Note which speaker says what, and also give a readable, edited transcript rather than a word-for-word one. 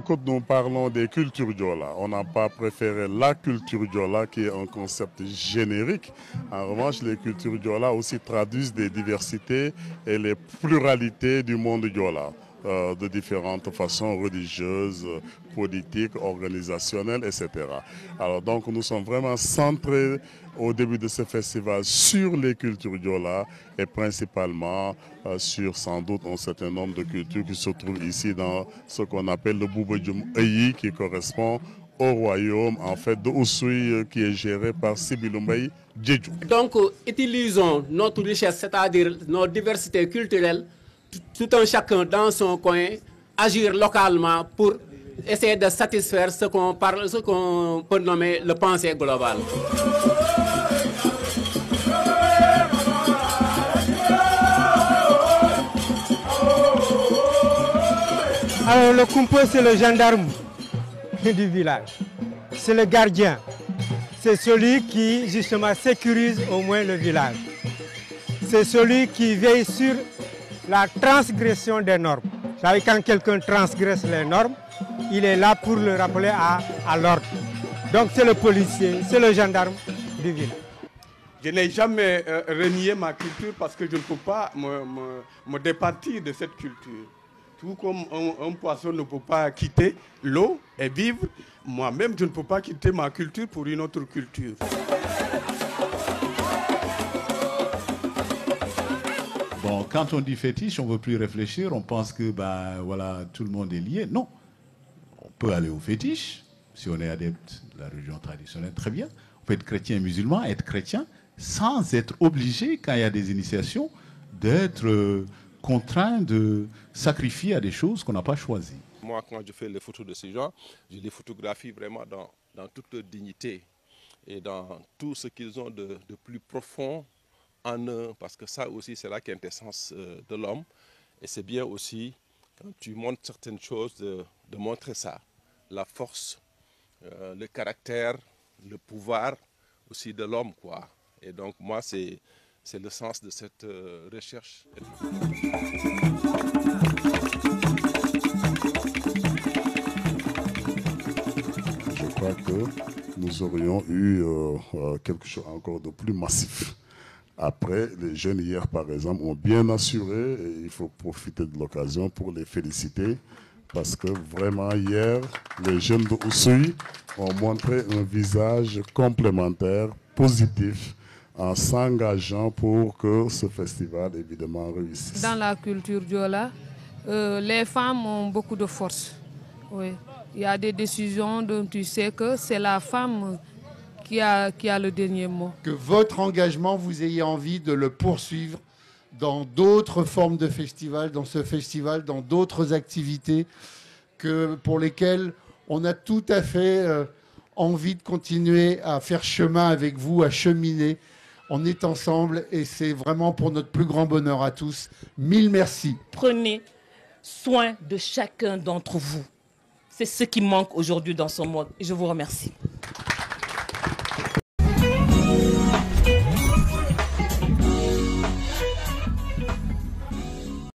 Speaker 1: écoute, nous parlons des cultures Diola. On n'a pas préféré la culture Diola qui est un concept générique. En revanche, les cultures Diola aussi traduisent des diversités et les pluralités du monde Diola. De différentes façons religieuses, politiques, organisationnelles, etc. Alors donc nous sommes vraiment centrés au début de ce festival sur les cultures Diola et principalement sur sans doute un certain nombre de cultures qui se trouvent ici dans ce qu'on appelle le Boubodjoum Eyi qui correspond au royaume en fait de Oussouye qui est géré par Sibiloumbey Djedjou.
Speaker 2: Donc utilisons notre richesse, c'est-à-dire nos diversités culturelles, tout un chacun dans son coin, agir localement pour essayer de satisfaire ce qu'on peut nommer le pensée global.
Speaker 3: Alors le Kumpo, c'est le gendarme du village, c'est le gardien, c'est celui qui justement sécurise au moins le village, c'est celui qui veille sur la transgression des normes. Vous savez, quand quelqu'un transgresse les normes, il est là pour le rappeler à l'ordre. Donc c'est le policier, c'est le gendarme du village.
Speaker 4: Je n'ai jamais renié ma culture parce que je ne peux pas me départir de cette culture. Tout comme un poisson ne peut pas quitter l'eau et vivre, moi-même je ne peux pas quitter ma culture pour une autre culture.
Speaker 5: Bon, quand on dit fétiche, on ne veut plus réfléchir, on pense que voilà, tout le monde est lié. Non, on peut aller au fétiche, si on est adepte de la religion traditionnelle, très bien. On peut être chrétien et musulman, être chrétien, sans être obligé, quand il y a des initiations, d'être contraint de sacrifier à des choses qu'on n'a pas choisies.
Speaker 6: Moi, quand je fais les photos de ces gens, je les photographie vraiment dans toute leur dignité et dans tout ce qu'ils ont de plus profond en eux, parce que ça aussi c'est la quintessence de l'homme, et c'est bien aussi quand tu montres certaines choses de montrer ça, la force, le caractère, le pouvoir aussi de l'homme, quoi. Et donc moi c'est le sens de cette recherche.
Speaker 1: Je crois que nous aurions eu quelque chose encore de plus massif. Après, les jeunes hier, par exemple, ont bien assuré et il faut profiter de l'occasion pour les féliciter parce que vraiment hier, les jeunes de Oussouye ont montré un visage complémentaire, positif, en s'engageant pour que ce festival, évidemment, réussisse.
Speaker 7: Dans la culture Diola, les femmes ont beaucoup de force. Oui. Il y a des décisions dont tu sais que c'est la femme qui a le dernier mot. Que
Speaker 8: votre engagement, vous ayez envie de le poursuivre dans d'autres formes de festivals, dans ce festival, dans d'autres activités pour lesquelles on a tout à fait envie de continuer à faire chemin avec vous, à cheminer. On est ensemble et c'est vraiment pour notre plus grand bonheur à tous. Mille merci.
Speaker 9: Prenez soin de chacun d'entre vous. C'est ce qui manque aujourd'hui dans ce monde. Je vous remercie.